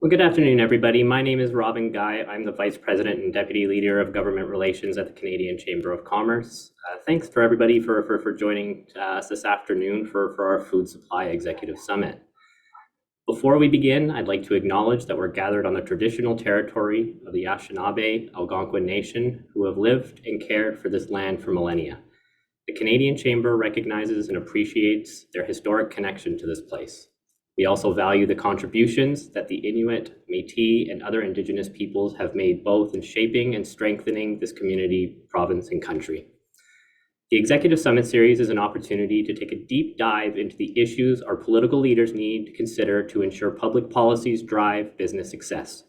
Well, good afternoon, everybody. My name is Robin Guy. I'm the Vice President and Deputy Leader of Government Relations at the Canadian Chamber of Commerce. Thanks for everybody for joining us this afternoon for our Food Supply Executive Summit. Before we begin, I'd like to acknowledge that we're gathered on the traditional territory of the Anishinaabe Algonquin Nation, who have lived and cared for this land for millennia. The Canadian Chamber recognizes and appreciates their historic connection to this place. We also value the contributions that the Inuit, Métis, and other Indigenous peoples have made both in shaping and strengthening this community, province, and country. The Executive Summit Series is an opportunity to take a deep dive into the issues our political leaders need to consider to ensure public policies drive business success.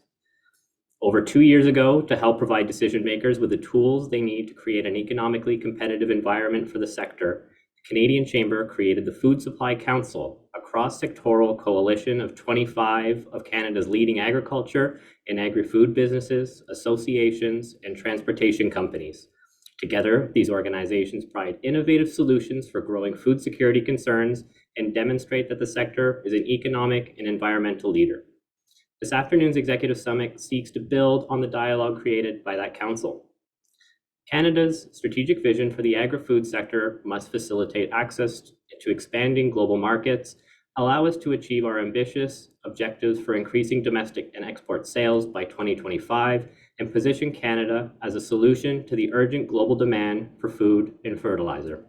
Over 2 years ago, to help provide decision makers with the tools they need to create an economically competitive environment for the sector, the Canadian Chamber created the Food Supply Council, a cross-sectoral coalition of 25 of Canada's leading agriculture and agri-food businesses, associations, and transportation companies. Together, these organizations provide innovative solutions for growing food security concerns and demonstrate that the sector is an economic and environmental leader. This afternoon's Executive Summit seeks to build on the dialogue created by that council. Canada's strategic vision for the agri-food sector must facilitate access to expanding global markets, allow us to achieve our ambitious objectives for increasing domestic and export sales by 2025, and position Canada as a solution to the urgent global demand for food and fertilizer.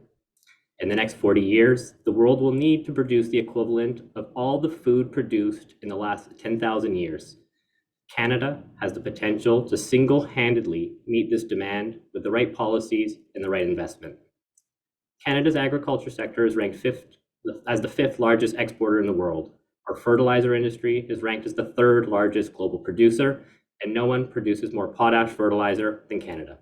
In the next 40 years, the world will need to produce the equivalent of all the food produced in the last 10,000 years. Canada has the potential to single-handedly meet this demand with the right policies and the right investment. Canada's agriculture sector is ranked as the fifth largest exporter in the world. Our fertilizer industry is ranked as the third largest global producer, and no one produces more potash fertilizer than Canada.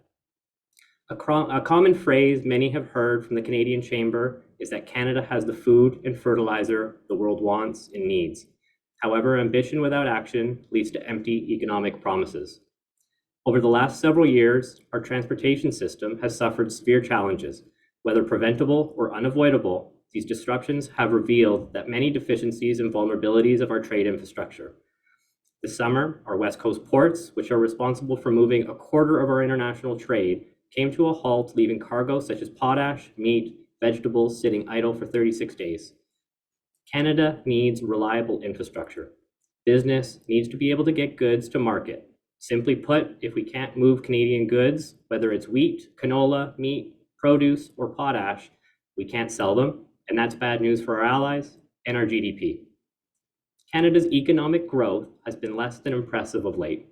A common phrase many have heard from the Canadian Chamber is that Canada has the food and fertilizer the world wants and needs. However, ambition without action leads to empty economic promises. Over the last several years, our transportation system has suffered severe challenges. Whether preventable or unavoidable, these disruptions have revealed that many deficiencies and vulnerabilities of our trade infrastructure. This summer, our West Coast ports, which are responsible for moving a quarter of our international trade, came to a halt, leaving cargo such as potash, meat, vegetables sitting idle for 36 days. Canada needs reliable infrastructure. Business needs to be able to get goods to market. Simply put, if we can't move Canadian goods, whether it's wheat, canola, meat, produce, or potash, we can't sell them, and that's bad news for our allies and our GDP. Canada's economic growth has been less than impressive of late.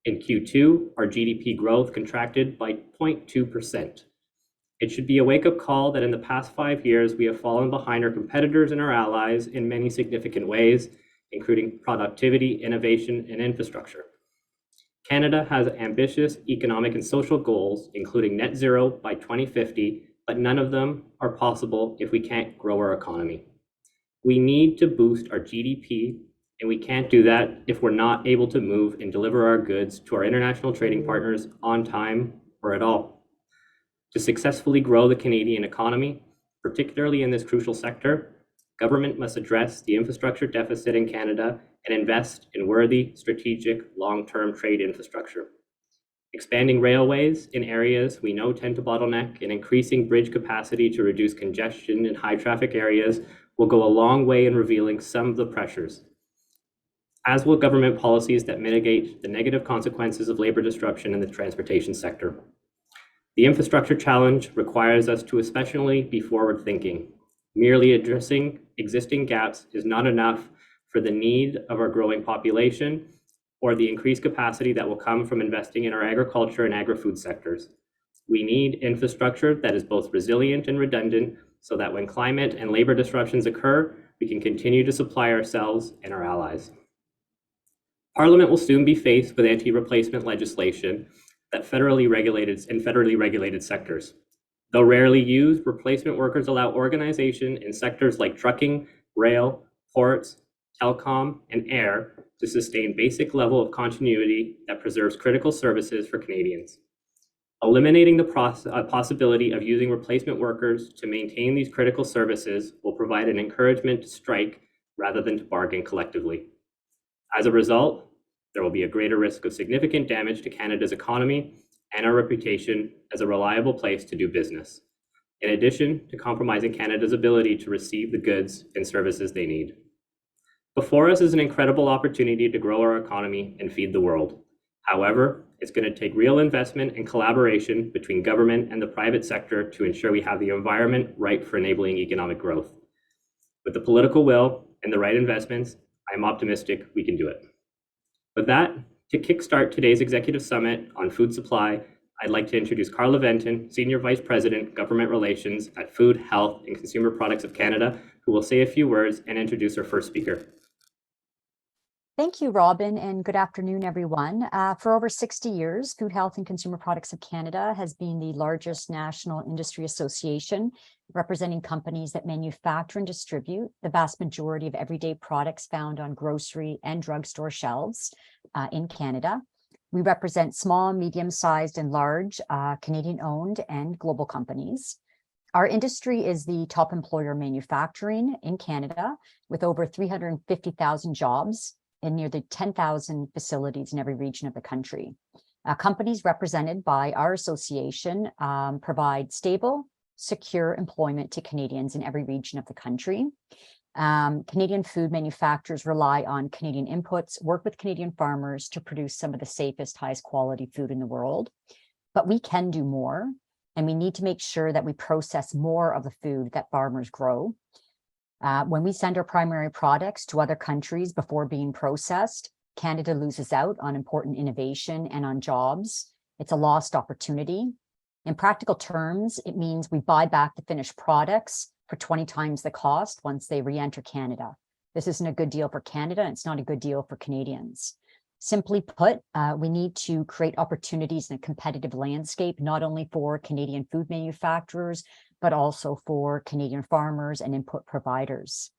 In Q2, our GDP growth contracted by 0.2%. It should be a wake-up call that in the past 5 years, we have fallen behind our competitors and our allies in many significant ways, including productivity, innovation, and infrastructure. Canada has ambitious economic and social goals, including net zero by 2050, but none of them are possible if we can't grow our economy. We need to boost our GDP, and we can't do that if we're not able to move and deliver our goods to our international trading partners on time or at all. To successfully grow the Canadian economy, particularly in this crucial sector, government must address the infrastructure deficit in Canada and invest in worthy, strategic, long-term trade infrastructure. Expanding railways in areas we know tend to bottleneck and increasing bridge capacity to reduce congestion in high-traffic areas will go a long way in revealing some of the pressures, as will government policies that mitigate the negative consequences of labor disruption in the transportation sector. The infrastructure challenge requires us to especially be forward-thinking. Merely addressing existing gaps is not enough for the need of our growing population or the increased capacity that will come from investing in our agriculture and agri-food sectors. We need infrastructure that is both resilient and redundant so that when climate and labor disruptions occur, we can continue to supply ourselves and our allies. Parliament will soon be faced with anti-replacement legislation that federally regulated sectors. Though rarely used, replacement workers allow organization in sectors like trucking, rail, ports, telecom, and air to sustain basic level of continuity that preserves critical services for Canadians. Eliminating the possibility of using replacement workers to maintain these critical services will provide an encouragement to strike rather than to bargain collectively. As a result, there will be a greater risk of significant damage to Canada's economy and our reputation as a reliable place to do business, in addition to compromising Canada's ability to receive the goods and services they need. Before us is an incredible opportunity to grow our economy and feed the world. However, it's going to take real investment and collaboration between government and the private sector to ensure we have the environment right for enabling economic growth. With the political will and the right investments, I'm optimistic we can do it. With that, to kickstart today's Executive Summit on food supply, I'd like to introduce Carla Venton, Senior Vice President, Government Relations at Food, Health and Consumer Products of Canada, who will say a few words and introduce our first speaker. Thank you, Robin, and good afternoon, everyone. For over 60 years, Food, Health and Consumer Products of Canada has been the largest national industry association representing companies that manufacture and distribute the vast majority of everyday products found on grocery and drugstore shelves in Canada. We represent small, medium-sized, and large Canadian-owned and global companies. Our industry is the top employer in manufacturing in Canada, with over 350,000 jobs in nearly 10,000 facilities in every region of the country. Companies represented by our association provide stable, secure employment to Canadians in every region of the country. Canadian food manufacturers rely on Canadian inputs, work with Canadian farmers to produce some of the safest, highest quality food in the world. But we can do more, and we need to make sure that we process more of the food that farmers grow. When we send our primary products to other countries before being processed, Canada loses out on important innovation and on jobs. It's a lost opportunity. In practical terms, it means we buy back the finished products for 20 times the cost once they re-enter Canada. This isn't a good deal for Canada, and it's not a good deal for Canadians. Simply put, we need to create opportunities in a competitive landscape, not only for Canadian food manufacturers, but also for Canadian farmers and input providers.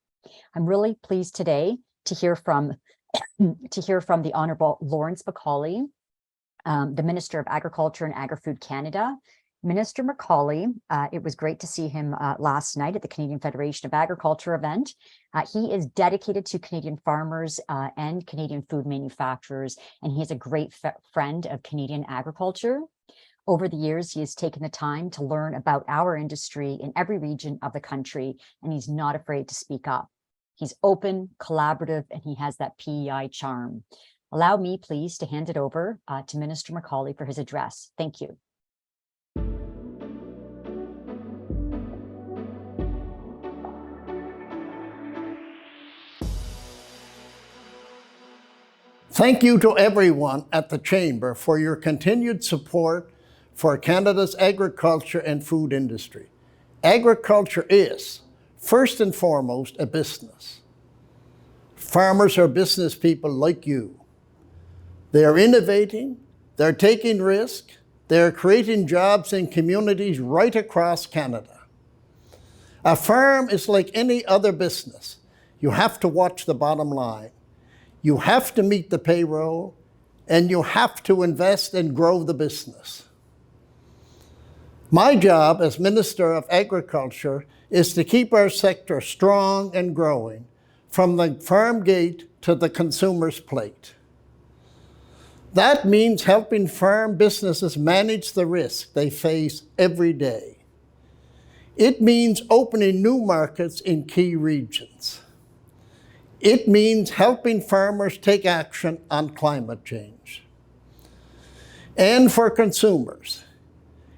I'm really pleased today to hear from the Honourable Lawrence MacAulay, the Minister of Agriculture and Agri-Food Canada. Minister MacAulay, it was great to see him last night at the Canadian Federation of Agriculture event. He is dedicated to Canadian farmers and Canadian food manufacturers, and he is a great friend of Canadian agriculture. Over the years, he has taken the time to learn about our industry in every region of the country, and he's not afraid to speak up. He's open, collaborative, and he has that PEI charm. Allow me, please, to hand it over to Minister MacAulay for his address. Thank you. Thank you to everyone at the Chamber for your continued support for Canada's agriculture and food industry. Agriculture is, first and foremost, a business. Farmers are business people like you. They are innovating, they're taking risk, they're creating jobs in communities right across Canada. A farm is like any other business. You have to watch the bottom line. You have to meet the payroll, and you have to invest and grow the business. My job as Minister of Agriculture is to keep our sector strong and growing, from the farm gate to the consumer's plate. That means helping farm businesses manage the risk they face every day. It means opening new markets in key regions. It means helping farmers take action on climate change. And for consumers,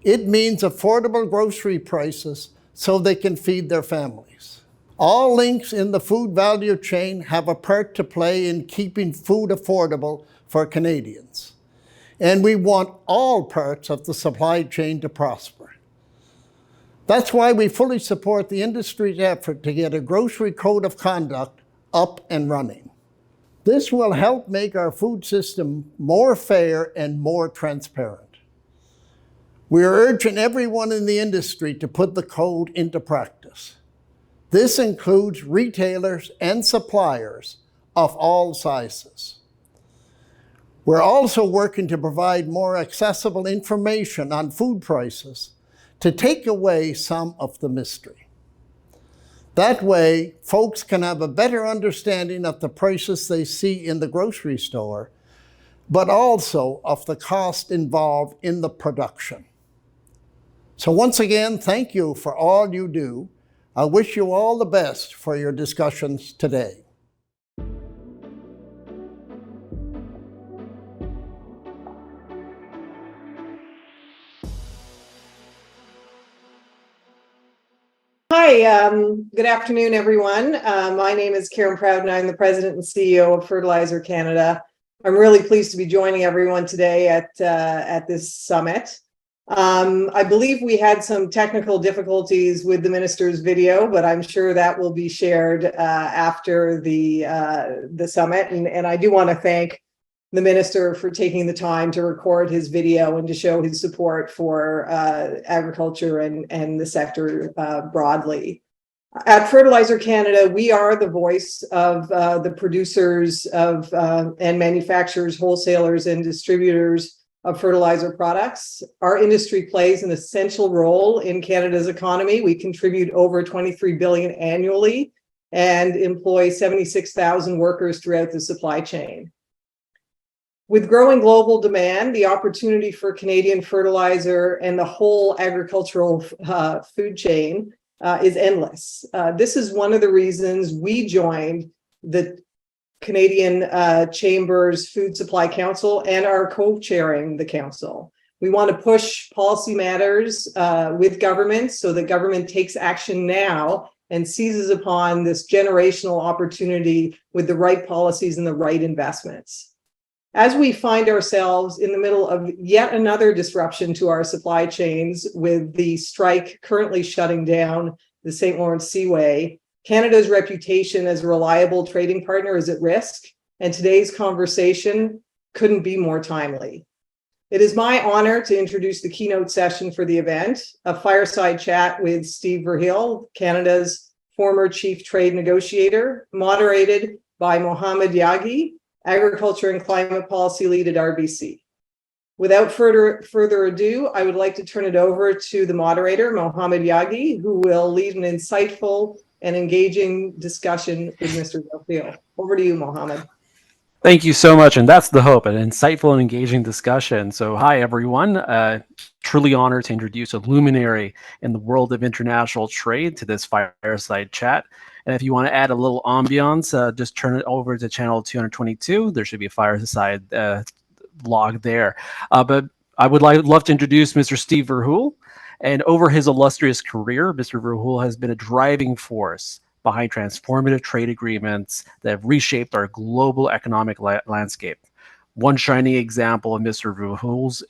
it means affordable grocery prices so they can feed their families. All links in the food value chain have a part to play in keeping food affordable for Canadians. And we want all parts of the supply chain to prosper. That's why we fully support the industry's effort to get a grocery code of conduct up and running. This will help make our food system more fair and more transparent. We are urging everyone in the industry to put the code into practice. This includes retailers and suppliers of all sizes. We're also working to provide more accessible information on food prices to take away some of the mystery. That way, folks can have a better understanding of the prices they see in the grocery store, but also of the cost involved in the production. So once again, thank you for all you do. I wish you all the best for your discussions today. Hi, good afternoon, everyone. My name is Karen Proud, and I'm the President and CEO of Fertilizer Canada. I'm really pleased to be joining everyone today at this summit. I believe we had some technical difficulties with the minister's video, but I'm sure that will be shared after the summit. And I do want to thank the minister for taking the time to record his video and to show his support for agriculture and the sector broadly. At Fertilizer Canada, we are the voice of the producers of and manufacturers, wholesalers, and distributors of fertilizer products. Our industry plays an essential role in Canada's economy. We contribute over 23 billion annually and employ 76,000 workers throughout the supply chain. With growing global demand, the opportunity for Canadian fertilizer and the whole agricultural food chain is endless. This is one of the reasons we joined the Canadian Chamber's Food Supply Council and are co-chairing the council. We want to push policy matters with government so that government takes action now and seizes upon this generational opportunity with the right policies and the right investments. As we find ourselves in the middle of yet another disruption to our supply chains with the strike currently shutting down the St. Lawrence Seaway, Canada's reputation as a reliable trading partner is at risk, and today's conversation couldn't be more timely. It is my honor to introduce the keynote session for the event, a fireside chat with Steve Verheul, Canada's former chief trade negotiator, moderated by Mohamad Yaghi, Agriculture and Climate Policy Lead at RBC. Without further ado, I would like to turn it over to the moderator, Mohamad Yaghi, who will lead an insightful and engaging discussion with Mr. Verheul. Over to you, Mohamad. Thank you so much, and that's the hope, an insightful and engaging discussion. So hi, everyone. Truly honored to introduce a luminary in the world of international trade to this fireside chat. And if you want to add a little ambiance, just turn it over to channel 222. There should be a fireside log there. But I would love to introduce Mr. Steve Verheul. And over his illustrious career, Mr. Verheul has been a driving force behind transformative trade agreements that have reshaped our global economic landscape. One shining example of Mr. Verheul's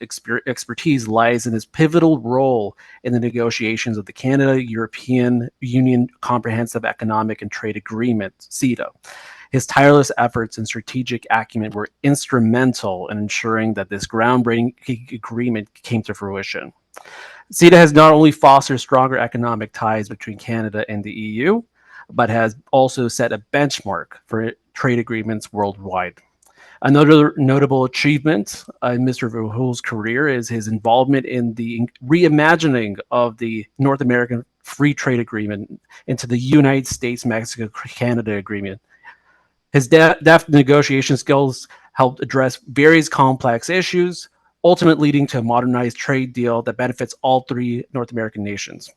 expertise lies in his pivotal role in the negotiations of the Canada-European Union Comprehensive Economic and Trade Agreement, CETA. His tireless efforts and strategic acumen were instrumental in ensuring that this groundbreaking agreement came to fruition. CETA has not only fostered stronger economic ties between Canada and the EU, but has also set a benchmark for trade agreements worldwide. Another notable achievement in Mr. Verheul's career is his involvement in the reimagining of the North American Free Trade Agreement into the United States-Mexico-Canada Agreement. His deft negotiation skills helped address various complex issues, ultimately leading to a modernized trade deal that benefits all three North American nations.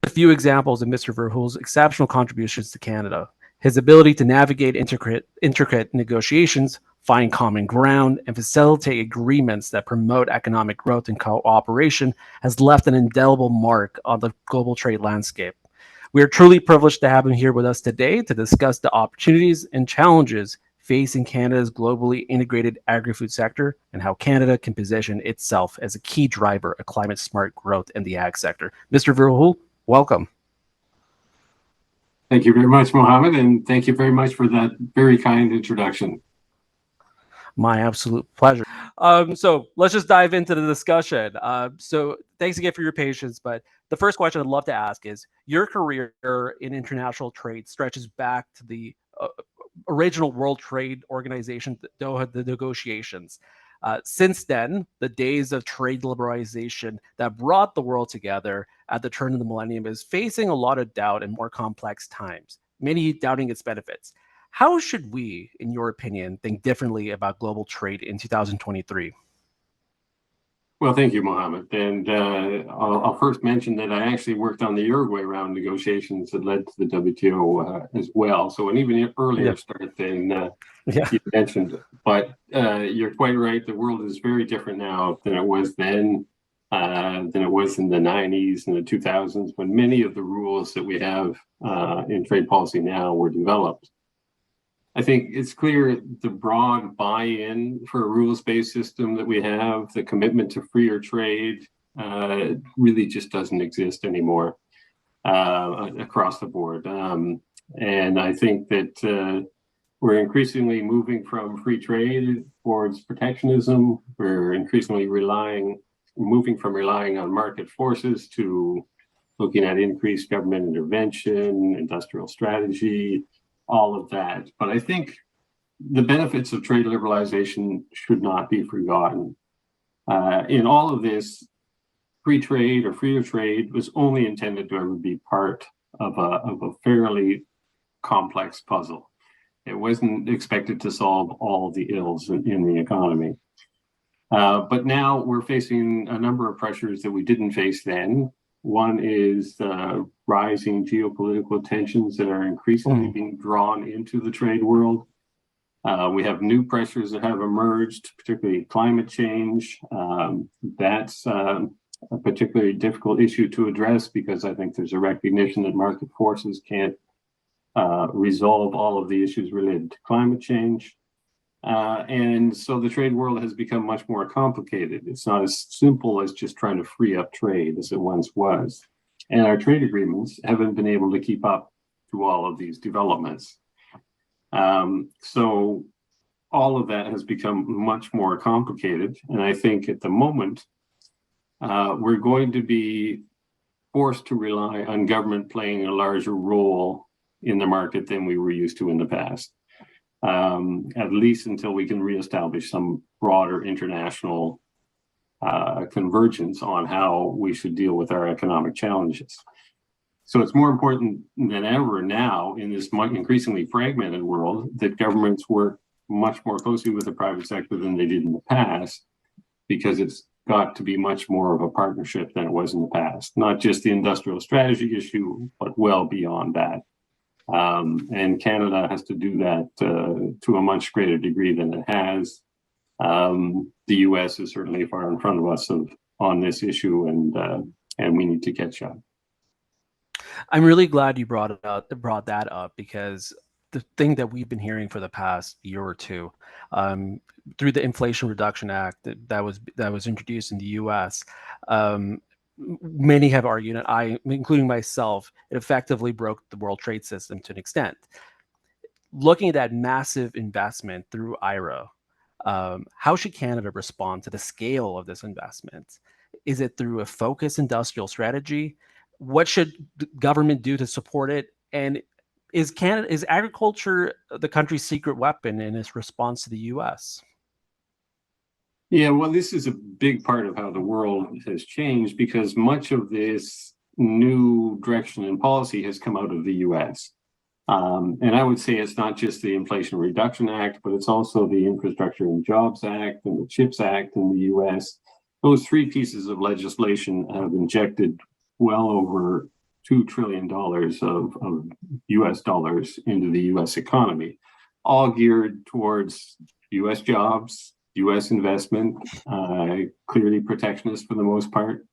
A few examples of Mr. Verheul's exceptional contributions to Canada. His ability to navigate intricate negotiations, find common ground, and facilitate agreements that promote economic growth and cooperation has left an indelible mark on the global trade landscape. We are truly privileged to have him here with us today to discuss the opportunities and challenges facing Canada's globally integrated agri-food sector and how Canada can position itself as a key driver of climate-smart growth in the ag sector. Mr. Verheul, welcome. Thank you very much, Mohamad, and thank you very much for that very kind introduction. My absolute pleasure. So let's just dive into the discussion. So thanks again for your patience, but the first question I'd love to ask is, your career in international trade stretches back to the original World Trade Organization, Doha, the negotiations. Since then, the days of trade liberalization that brought the world together at the turn of the millennium is facing a lot of doubt and more complex times, many doubting its benefits. How should we, in your opinion, think differently about global trade in 2023? Well, thank you, Mohamad. And I'll first mention that I actually worked on the Uruguay round negotiations that led to the WTO as well. So an even earlier start than you mentioned. But you're quite right. The world is very different now than it was then, than it was in the 90s and the 2000s, when many of the rules that we have in trade policy now were developed. I think it's clear the broad buy-in for a rules-based system that we have, the commitment to freer trade, really just doesn't exist anymore across the board. And I think that we're increasingly moving from free trade towards protectionism. We're increasingly moving from relying on market forces to looking at increased government intervention, industrial strategy, all of that. But I think the benefits of trade liberalization should not be forgotten. In all of this, free trade or freer trade was only intended to ever be part of a fairly complex puzzle. It wasn't expected to solve all the ills in the economy. But now we're facing a number of pressures that we didn't face then. One is rising geopolitical tensions that are increasingly being drawn into the trade world. We have new pressures that have emerged, particularly climate change. That's a particularly difficult issue to address because I think there's a recognition that market forces can't resolve all of the issues related to climate change. And so the trade world has become much more complicated. It's not as simple as just trying to free up trade as it once was. And our trade agreements haven't been able to keep up to all of these developments. So all of that has become much more complicated. And I think at the moment, we're going to be forced to rely on government playing a larger role in the market than we were used to in the past. At least until we can reestablish some broader international convergence on how we should deal with our economic challenges. So it's more important than ever now in this increasingly fragmented world that governments work much more closely with the private sector than they did in the past, because it's got to be much more of a partnership than it was in the past. Not just the industrial strategy issue, but well beyond that. And Canada has to do that to a much greater degree than it has. The U.S. is certainly far in front of us on this issue, and we need to catch up. I'm really glad you brought that up, because the thing that we've been hearing for the past year or two, through the Inflation Reduction Act that was introduced in the U.S., many have argued, and I, including myself, it effectively broke the world trade system to an extent. Looking at that massive investment through IRA, how should Canada respond to the scale of this investment? Is it through a focused industrial strategy? What should the government do to support it? And is agriculture the country's secret weapon in its response to the U.S.? Yeah, well, this is a big part of how the world has changed, because much of this new direction in policy has come out of the U.S. And I would say it's not just the Inflation Reduction Act, but it's also the Infrastructure and Jobs Act and the CHIPS Act in the U.S. Those three pieces of legislation have injected well over $2 trillion of U.S. dollars into the U.S. economy, all geared towards U.S. jobs, U.S. investment, clearly protectionist for the most part.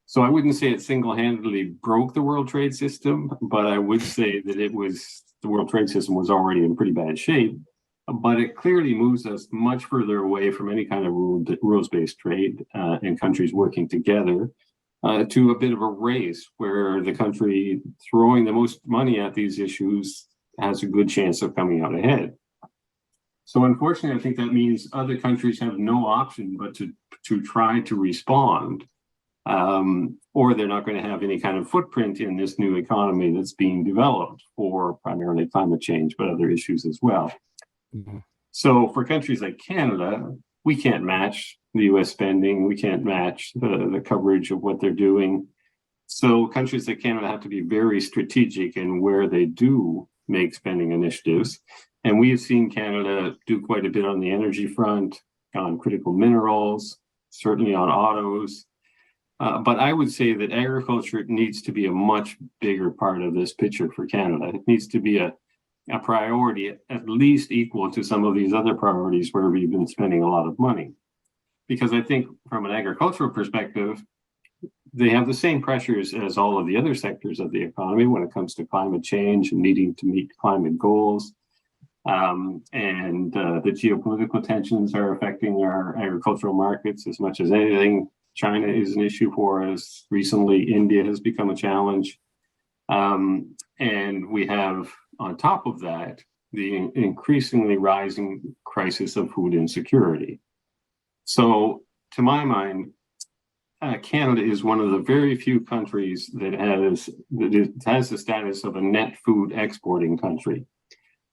So I wouldn't say it single-handedly broke the world trade system, but I would say that the world trade system was already in pretty bad shape. But it clearly moves us much further away from any kind of rules-based trade and countries working together to a bit of a race where the country throwing the most money at these issues has a good chance of coming out ahead. So unfortunately, I think that means other countries have no option but to try to respond, or they're not going to have any kind of footprint in this new economy that's being developed for primarily climate change, but other issues as well. Mm-hmm. So for countries like Canada, we can't match the US spending. We can't match the coverage of what they're doing. So countries like Canada have to be very strategic in where they do make spending initiatives. And we have seen Canada do quite a bit on the energy front, on critical minerals, certainly on autos. But I would say that agriculture needs to be a much bigger part of this picture for Canada. It needs to be a priority at least equal to some of these other priorities where we've been spending a lot of money. Because I think from an agricultural perspective, they have the same pressures as all of the other sectors of the economy when it comes to climate change and needing to meet climate goals. The geopolitical tensions are affecting our agricultural markets as much as anything. China is an issue for us. Recently, India has become a challenge. And we have, on top of that, the increasingly rising crisis of food insecurity. So, to my mind, Canada is one of the very few countries that has the status of a net food exporting country.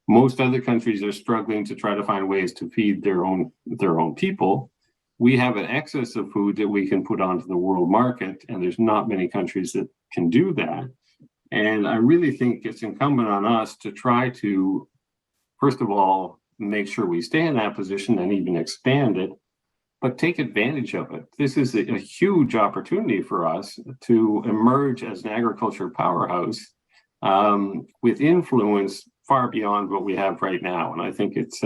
Most other countries are struggling to try to find ways to feed their own people. We have an excess of food that we can put onto the world market, and there's not many countries that can do that. And I really think it's incumbent on us to try to, first of all, make sure we stay in that position and even expand it, but take advantage of it. This is a huge opportunity for us to emerge as an agriculture powerhouse with influence far beyond what we have right now. And I think it's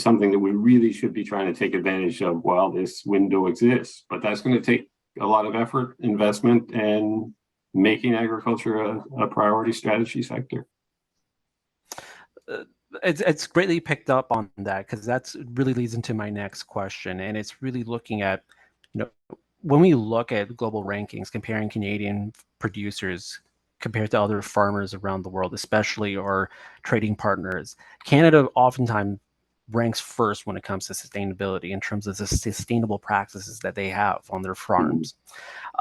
something that we really should be trying to take advantage of while this window exists. But that's going to take a lot of effort, investment, and making agriculture a priority strategy sector. It's greatly picked up on that, because that's really leads into my next question, and it's really looking at, when we look at global rankings comparing Canadian producers compared to other farmers around the world, especially our trading partners, Canada oftentimes ranks first when it comes to sustainability in terms of the sustainable practices that they have on their farms.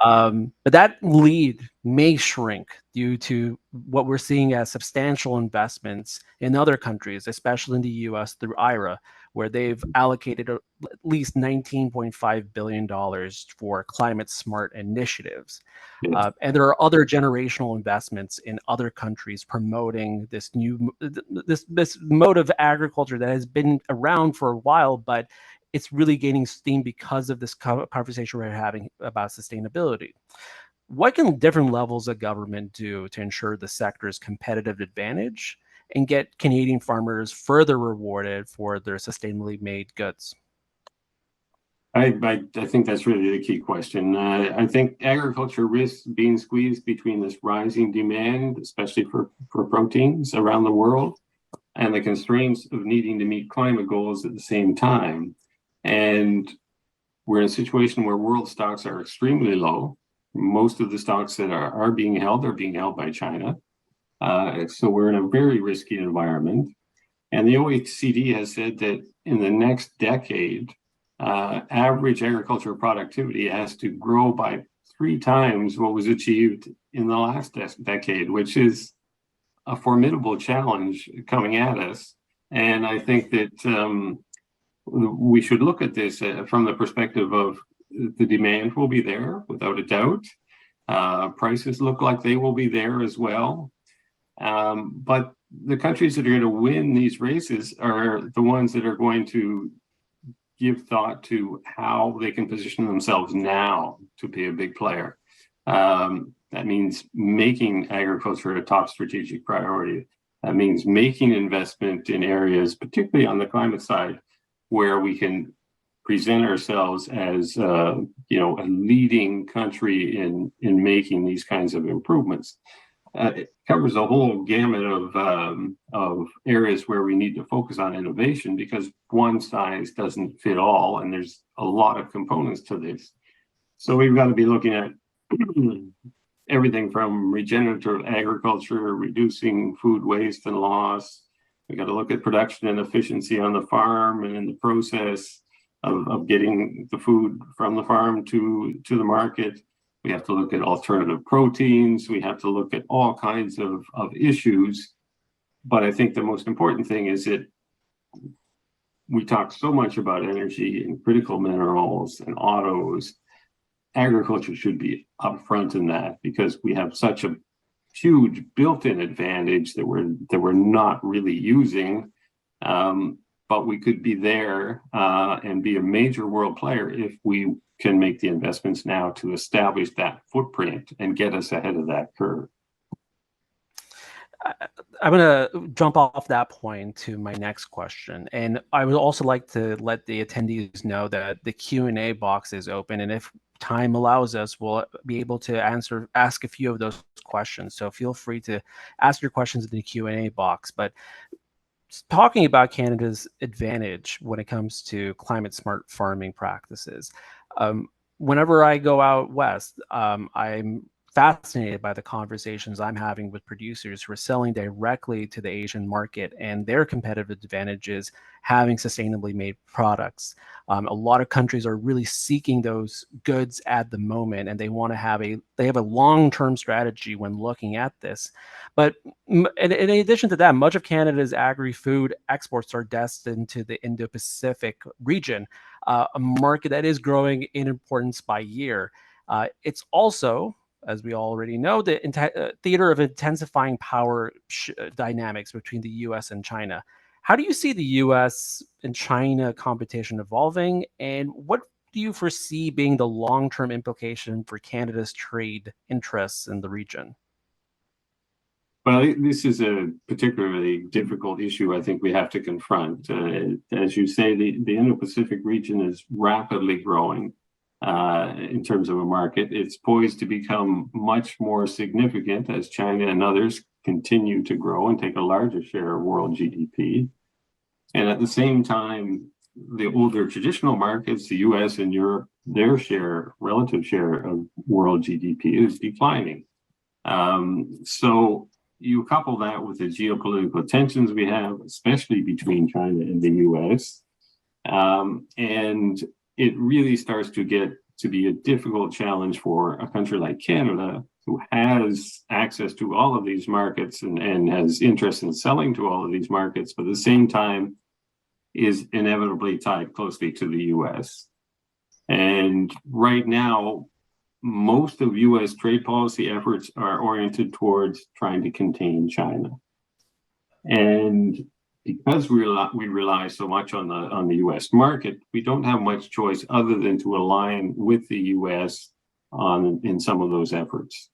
But that lead may shrink due to what we're seeing as substantial investments in other countries, especially in the US through IRA, where they've allocated at least $19.5 billion for climate smart initiatives. Yes. And there are other generational investments in other countries promoting this new this mode of agriculture that has been around for a while, but it's really gaining steam because of this conversation we're having about sustainability. What can different levels of government do to ensure the sector's competitive advantage and get Canadian farmers further rewarded for their sustainably made goods? I think that's really the key question. I think agriculture risks being squeezed between this rising demand, especially for proteins around the world, and the constraints of needing to meet climate goals at the same time. And we're in a situation where world stocks are extremely low. Most of the stocks that are being held by China. So we're in a very risky environment. And the OECD has said that in the next decade, average agricultural productivity has to grow by 3 times what was achieved in the last decade, which is a formidable challenge coming at us. And I think that we should look at this from the perspective of the demand will be there without a doubt. Prices look like they will be there as well. But the countries that are going to win these races are the ones that are going to give thought to how they can position themselves now to be a big player. That means making agriculture a top strategic priority. That means making investment in areas, particularly on the climate side, where we can present ourselves as a leading country in making these kinds of improvements. It covers a whole gamut of areas where we need to focus on innovation, because one size doesn't fit all, and there's a lot of components to this. So we've got to be looking at everything from regenerative agriculture, reducing food waste and loss. We got to look at production and efficiency on the farm and in the process of getting the food from the farm to the market. We have to look at alternative proteins. We have to look at all kinds of issues. But I think the most important thing is that we talk so much about energy and critical minerals and autos. Agriculture should be upfront in that because we have such a huge built-in advantage that we're not really using. But we could be there and be a major world player if we can make the investments now to establish that footprint and get us ahead of that curve. I'm going to jump off that point to my next question. And I would also like to let the attendees know that the Q&A box is open. And if time allows us, we'll be able to ask a few of those questions. So feel free to ask your questions in the Q&A box. But talking about Canada's advantage when it comes to climate smart farming practices, whenever I go out west, I'm fascinated by the conversations I'm having with producers who are selling directly to the Asian market, and their competitive advantage is having sustainably made products. A lot of countries are really seeking those goods at the moment, and they want to have a long-term strategy when looking at this. But in addition to that, much of Canada's agri-food exports are destined to the Indo-Pacific region, a market that is growing in importance by year. It's also, as we already know, the theater of intensifying power dynamics between the US and China. How do you see the US and China competition evolving, and what do you foresee being the long-term implication for Canada's trade interests in the region? Well, this is a particularly difficult issue I think we have to confront. As you say, the Indo-Pacific region is rapidly growing. In terms of a market, it's poised to become much more significant as China and others continue to grow and take a larger share of world GDP. And at the same time, the older traditional markets, the US and Europe, their relative share of world GDP is declining. So you couple that with the geopolitical tensions we have, especially between China and the US, and it really starts to get to be a difficult challenge for a country like Canada, who has access to all of these markets and has interest in selling to all of these markets, but at the same time is inevitably tied closely to the US. And right now, most of US trade policy efforts are oriented towards trying to contain China. And because we rely so much on the US market, we don't have much choice other than to align with the US in some of those efforts.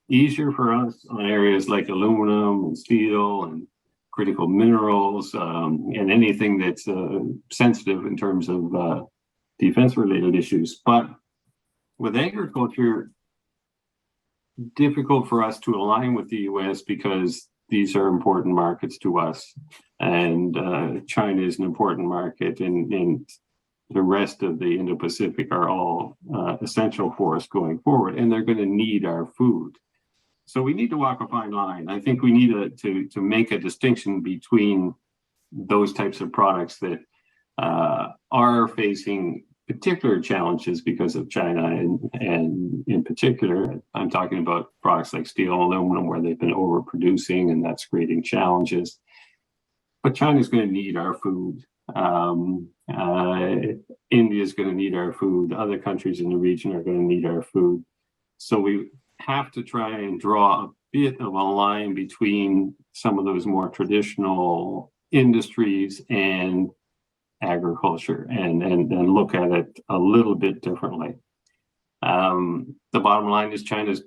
Easier for us on areas like aluminum and steel and critical minerals and anything that's sensitive in terms of defense-related issues. But with agriculture, difficult for us to align with the US because these are important markets to us, and China is an important market, and the rest of the Indo-Pacific are all essential for us going forward, and they're going to need our food. So we need to walk a fine line. I think we need to make a distinction between those types of products that are facing particular challenges because of China, and in particular, I'm talking about products like steel and aluminum, where they've been overproducing, and that's creating challenges. But China's going to need our food. India's going to need our food. Other countries in the region are going to need our food. So we have to try and draw a bit of a line between some of those more traditional industries and agriculture and look at it a little bit differently. The bottom line is China's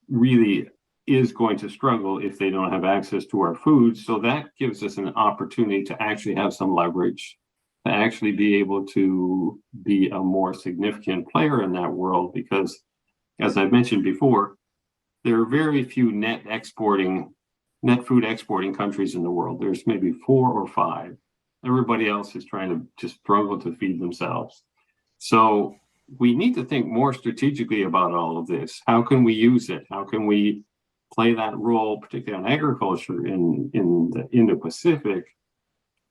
really is going to struggle if they don't have access to our food. So that gives us an opportunity to actually have some leverage, to actually be able to be a more significant player in that world, because as I've mentioned before, there are very few net food exporting countries in the world. There's maybe 4 or 5. Everybody else is trying to just struggle to feed themselves. So we need to think more strategically about all of this. How can we use it? How can we play that role, particularly on agriculture in the Indo-Pacific,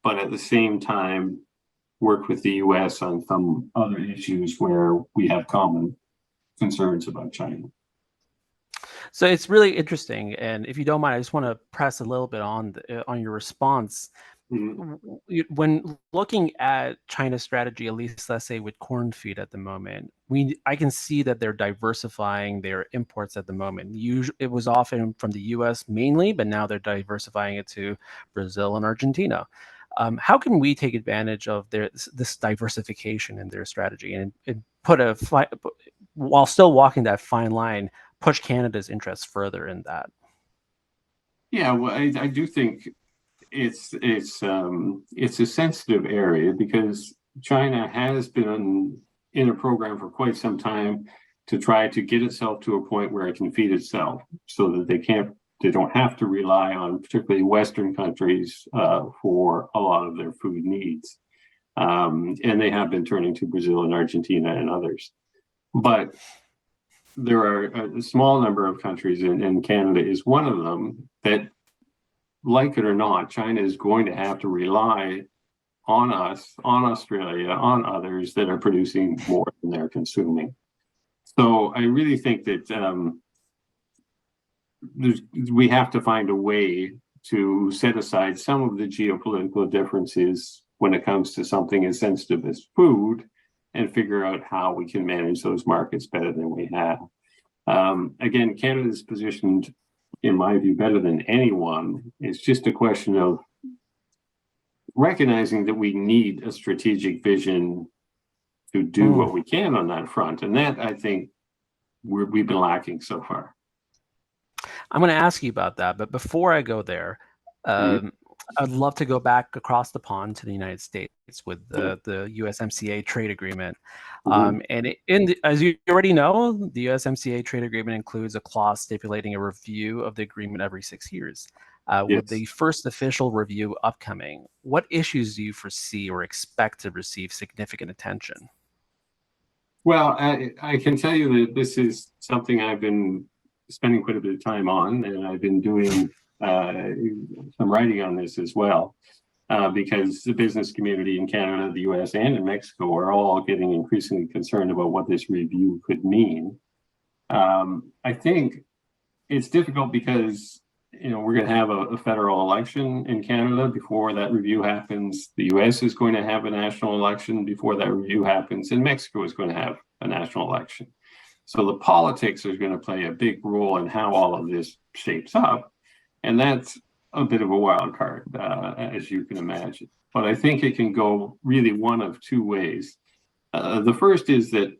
but at the same time work with the US on some other issues where we have common concerns about China? So it's really interesting, and if you don't mind, I just want to press a little bit on your response. when looking at China's strategy, at least let's say with corn feed at the moment, I can see that they're diversifying their imports at the moment. Usually, it was often from the U.S. mainly, but now they're diversifying it to Brazil and Argentina. How can we take advantage of this diversification in their strategy and while still walking that fine line, push Canada's interests further in that? Yeah, well, I do think it's a sensitive area because China has been in a program for quite some time to try to get itself to a point where it can feed itself, so that they don't have to rely on particularly Western countries for a lot of their food needs, and they have been turning to Brazil and Argentina and others, but there are a small number of countries, and Canada is one of them, that, like it or not, China is going to have to rely on us, on Australia, on others that are producing more than they're consuming. So I really think that we have to find a way to set aside some of the geopolitical differences when it comes to something as sensitive as food, and figure out how we can manage those markets better than we have. Again, Canada's positioned, in my view, better than anyone. It's just a question of recognizing that we need a strategic vision to do what we can on that front. And that, I think, we've been lacking so far. I'm going to ask you about that. But before I go there, I'd love to go back across the pond to the United States with the USMCA trade agreement. As you already know, the USMCA trade agreement includes a clause stipulating a review of the agreement every 6 years. With the first official review upcoming, what issues do you foresee or expect to receive significant attention? Well, I can tell you that this is something I've been spending quite a bit of time on, and I've been doing some writing on this as well, because the business community in Canada, the US, and in Mexico are all getting increasingly concerned about what this review could mean. I think it's difficult because we're going to have a federal election in Canada before that review happens. The US is going to have a national election before that review happens, and Mexico is going to have a national election. So the politics are going to play a big role in how all of this shapes up. And that's a bit of a wild card, as you can imagine. But I think it can go really one of two ways. The first is that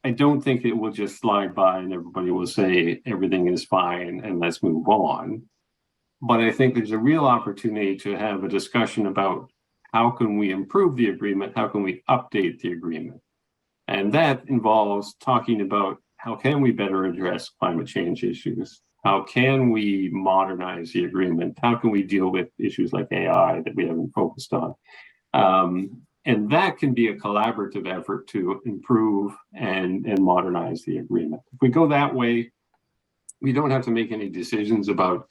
I don't think it will just slide by and everybody will say everything is fine and let's move on. But I think there's a real opportunity to have a discussion about how can we improve the agreement, how can we update the agreement. And that involves talking about how can we better address climate change issues. How can we modernize the agreement? How can we deal with issues like AI that we haven't focused on? And that can be a collaborative effort to improve and modernize the agreement. If we go that way, we don't have to make any decisions about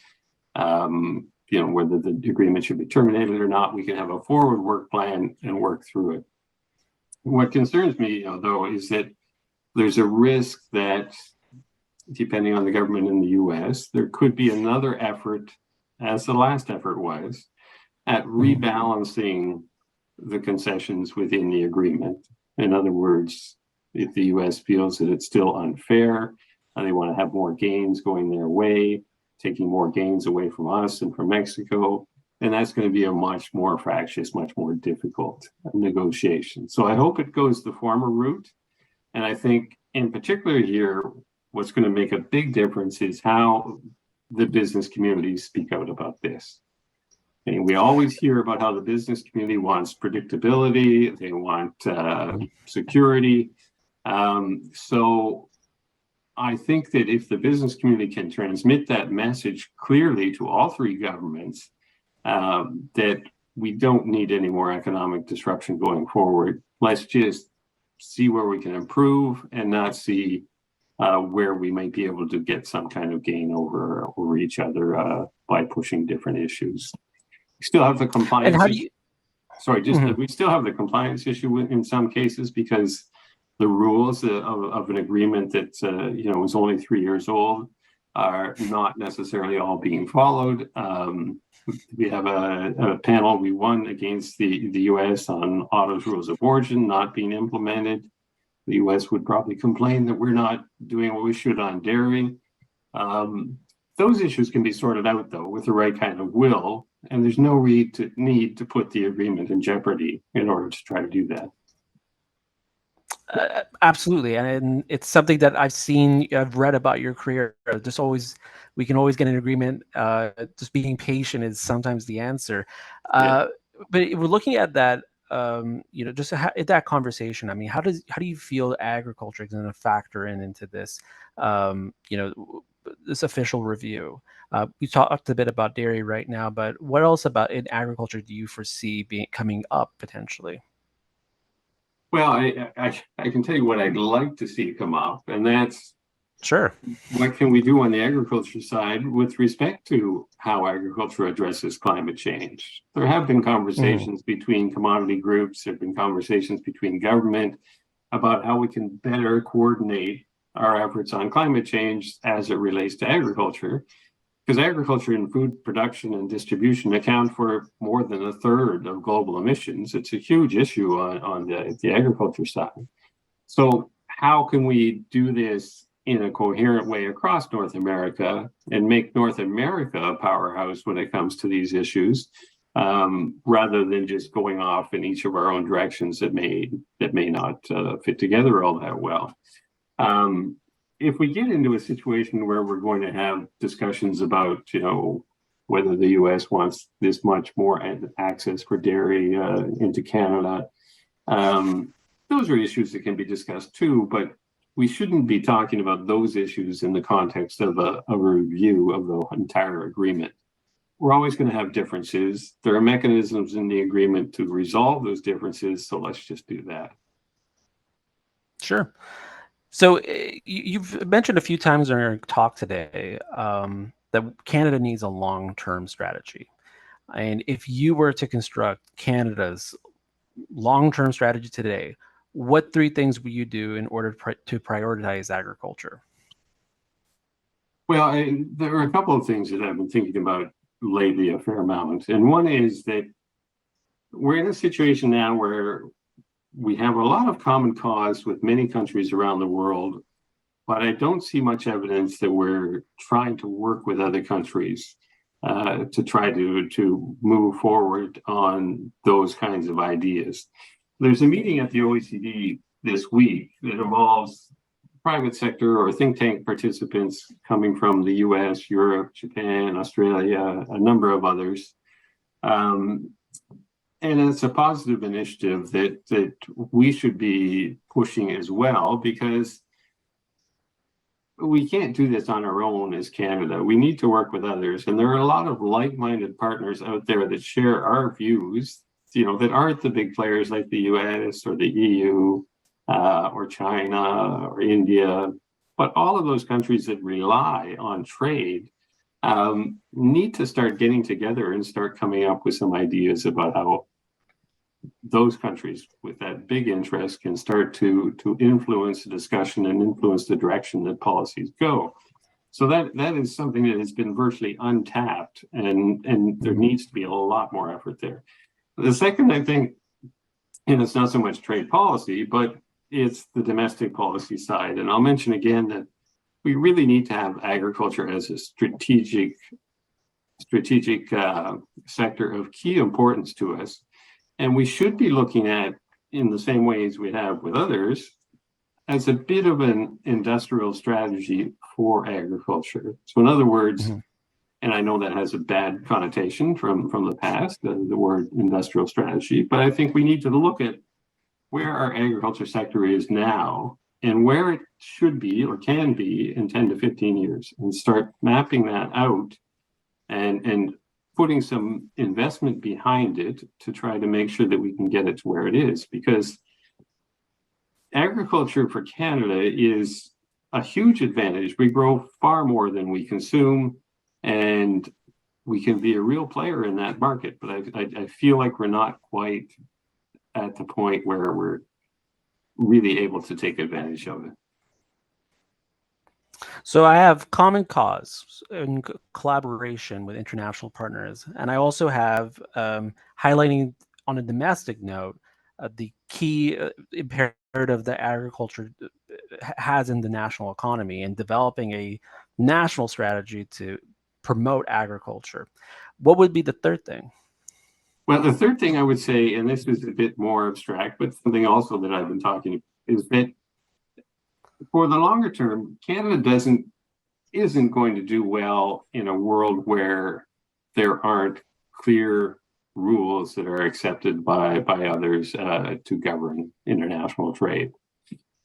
whether the agreement should be terminated or not. We can have a forward work plan and work through it. What concerns me, though, is that there's a risk that, depending on the government in the US, there could be another effort, as the last effort was, at rebalancing the concessions within the agreement. In other words, if the US feels that it's still unfair, they want to have more gains going their way, taking more gains away from us and from Mexico, and that's going to be a much more fractious, much more difficult negotiation. So I hope it goes the former route. And I think in particular here, what's going to make a big difference is how the business communities speak out about this. And we always hear about how the business community wants predictability, they want security. So I think that if the business community can transmit that message clearly to all three governments, that we don't need any more economic disruption going forward. Let's just see where we can improve and not see where we might be able to get some kind of gain over each other by pushing different issues. We still have the compliance. And how do you? Sorry, we still have the compliance issue in some cases because the rules of an agreement that is only 3 years old are not necessarily all being followed. We have a panel. We won against the US on autos rules of origin not being implemented. The US would probably complain that we're not doing what we should on dairy. Those issues can be sorted out, though, with the right kind of will, and there's no need to put the agreement in jeopardy in order to try to do that. Absolutely, and it's something that I've read about your career. We can always get an agreement. Just being patient is sometimes the answer. But we're looking at that, just at that conversation. I mean, how do you feel agriculture is going to factor into this? This official review. We talked a bit about dairy right now, but what else about in agriculture do you foresee coming up potentially? Well, I can tell you what I'd like to see come up, and that's sure. What can we do on the agriculture side with respect to how agriculture addresses climate change? There have been conversations between commodity groups, there have been conversations between government about how we can better coordinate our efforts on climate change as it relates to agriculture. Because agriculture and food production and distribution account for more than a third of global emissions. It's a huge issue on the agriculture side. So how can we do this in a coherent way across North America and make North America a powerhouse when it comes to these issues, rather than just going off in each of our own directions that may not fit together all that well. If we get into a situation where we're going to have discussions about, whether the U.S. wants this much more access for dairy into Canada, those are issues that can be discussed too, but we shouldn't be talking about those issues in the context of a review of the entire agreement. We're always going to have differences. There are mechanisms in the agreement to resolve those differences, so let's just do that. Sure. So you've mentioned a few times in our talk today that Canada needs a long-term strategy. And if you were to construct Canada's long-term strategy today, what three things would you do in order to prioritize agriculture? Well, there are a couple of things that I've been thinking about lately a fair amount. And one is that we're in a situation now where we have a lot of common cause with many countries around the world, but I don't see much evidence that we're trying to work with other countries to try to move forward on those kinds of ideas. There's a meeting at the OECD this week that involves private sector or think tank participants coming from the US, Europe, Japan, Australia, a number of others. And it's a positive initiative that we should be pushing as well, because we can't do this on our own as Canada. We need to work with others. And there are a lot of like-minded partners out there that share our views, that aren't the big players like the US or the EU or China or India. But all of those countries that rely on trade need to start getting together and start coming up with some ideas about how those countries with that big interest can start to influence the discussion and influence the direction that policies go. So that is something that has been virtually untapped, and there needs to be a lot more effort there. The second, I think, and it's not so much trade policy, but it's the domestic policy side. And I'll mention again that we really need to have agriculture as a strategic sector of key importance to us. And we should be looking at, in the same ways we have with others, as a bit of an industrial strategy for agriculture. So in other words, and I know that has a bad connotation from the past, the word industrial strategy, but I think we need to look at where our agriculture sector is now and where it should be or can be in 10 to 15 years, and start mapping that out and putting some investment behind it to try to make sure that we can get it to where it is. Because agriculture for Canada is a huge advantage. We grow far more than we consume, and we can be a real player in that market. But I feel like we're not quite at the point where we're really able to take advantage of it. So I have common cause and collaboration with international partners, and I also have highlighting on a domestic note the key imperative that agriculture has in the national economy and developing a national strategy to promote agriculture. What would be the third thing? Well, the third thing I would say, and this is a bit more abstract, but something also that I've been talking about, is that for the longer term, Canada isn't going to do well in a world where there aren't clear rules that are accepted by others to govern international trade.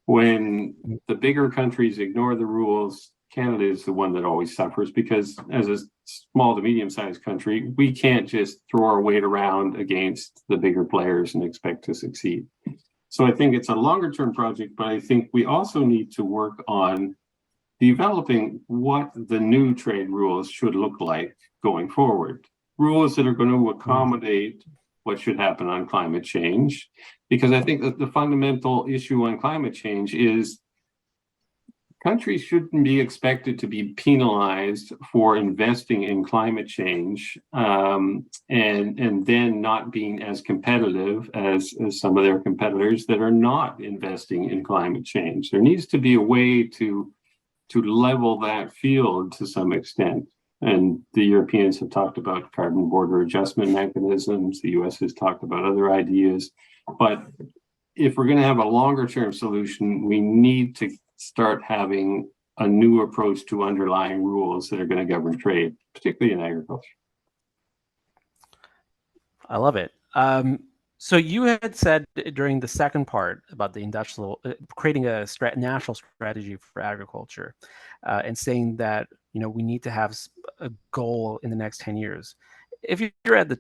When the bigger countries ignore the rules, Canada is the one that always suffers, because as a small to medium-sized country, we can't just throw our weight around against the bigger players and expect to succeed. So I think it's a longer-term project, but I think we also need to work on developing what the new trade rules should look like going forward. Rules that are going to accommodate what should happen on climate change. Because I think that the fundamental issue on climate change is countries shouldn't be expected to be penalized for investing in climate change and then not being as competitive as some of their competitors that are not investing in climate change. There needs to be a way to level that field to some extent. And the Europeans have talked about carbon border adjustment mechanisms. The US has talked about other ideas. But if we're going to have a longer term solution, we need to start having a new approach to underlying rules that are going to govern trade, particularly in agriculture. I love it. So you had said during the second part about the industrial, creating a national strategy for agriculture, and saying that we need to have a goal in the next 10 years. If you're at the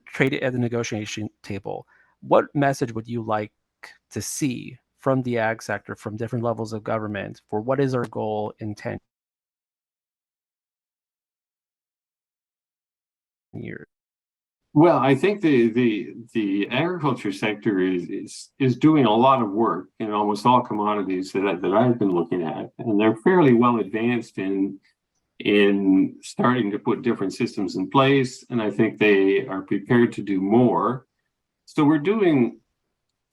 negotiation table, what message would you like to see from the ag sector, from different levels of government, for what is our goal in 10 years? Well, I think the agriculture sector is doing a lot of work in almost all commodities that I've been looking at, and they're fairly well advanced in starting to put different systems in place, and I think they are prepared to do more. So we're doing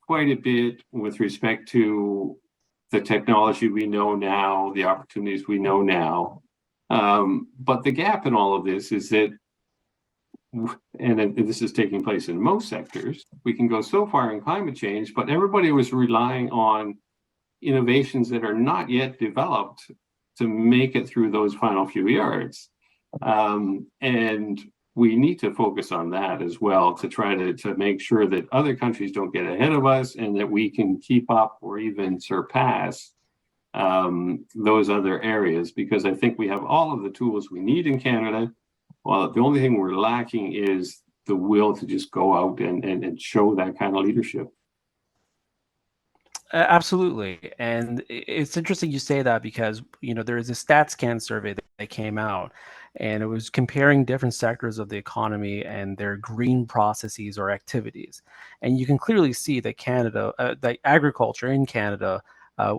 quite a bit with respect to the technology we know now, the opportunities we know now. But the gap in all of this is that, and this is taking place in most sectors, we can go so far in climate change, but everybody was relying on innovations that are not yet developed to make it through those final few yards. And we need to focus on that as well to try to make sure that other countries don't get ahead of us and that we can keep up or even surpass those other areas, because I think we have all of the tools we need in Canada. Well, the only thing we're lacking is the will to just go out and show that kind of leadership. Absolutely. And it's interesting you say that, because there is a StatsCan survey that came out, and it was comparing different sectors of the economy and their green processes or activities. And you can clearly see that Canada, that agriculture in Canada,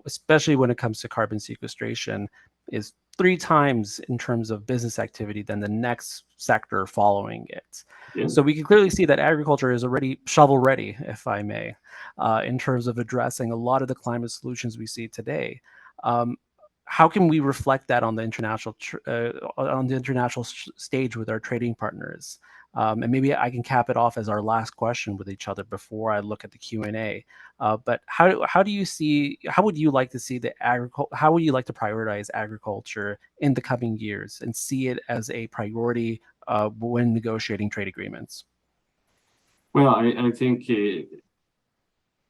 especially when it comes to carbon sequestration, is 3 times in terms of business activity than the next sector following it. Yeah. So we can clearly see that agriculture is already shovel ready, if I may, in terms of addressing a lot of the climate solutions we see today. How can we reflect that on the international stage with our trading partners? And maybe I can cap it off as our last question with each other before I look at the Q&A. But how do you see? How would you like to see how would you like to prioritize agriculture in the coming years and see it as a priority when negotiating trade agreements? Well, I think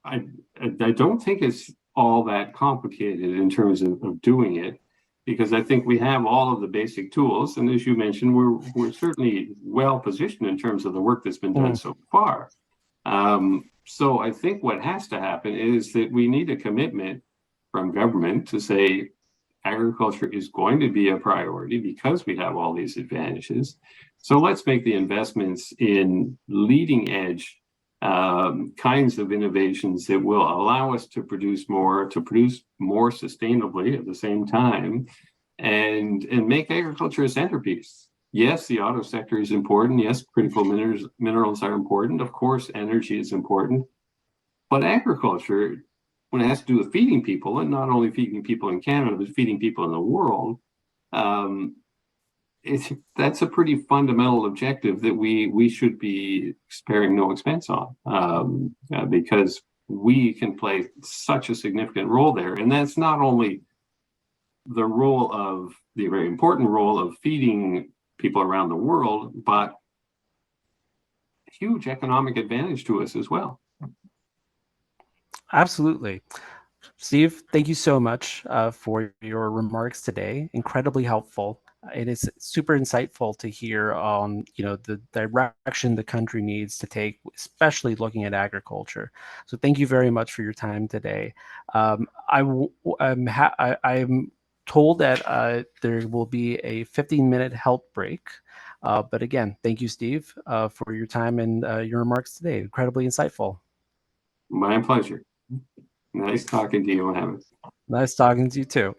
I don't think it's all that complicated in terms of doing it, because I think we have all of the basic tools, and as you mentioned, we're certainly well positioned in terms of the work that's been done so far. So I think what has to happen is that we need a commitment from government to say agriculture is going to be a priority because we have all these advantages. So let's make the investments in leading edge kinds of innovations that will allow us to produce more sustainably at the same time, and make agriculture a centerpiece. Yes, the auto sector is important. Yes, critical minerals are important. Of course, energy is important. But agriculture, when it has to do with feeding people, and not only feeding people in Canada, but feeding people in the world, that's a pretty fundamental objective that we should be sparing no expense on, because we can play such a significant role there. And that's not only the very important role of feeding people around the world, but huge economic advantage to us as well. Absolutely. Steve, thank you so much for your remarks today. Incredibly helpful. It is super insightful to hear on the direction the country needs to take, especially looking at agriculture. So thank you very much for your time today. I'm told that there will be a 15-minute health break. But again, thank you, Steve, for your time and your remarks today. Incredibly insightful. My pleasure. Nice talking to you, Mohamad. Nice talking to you too.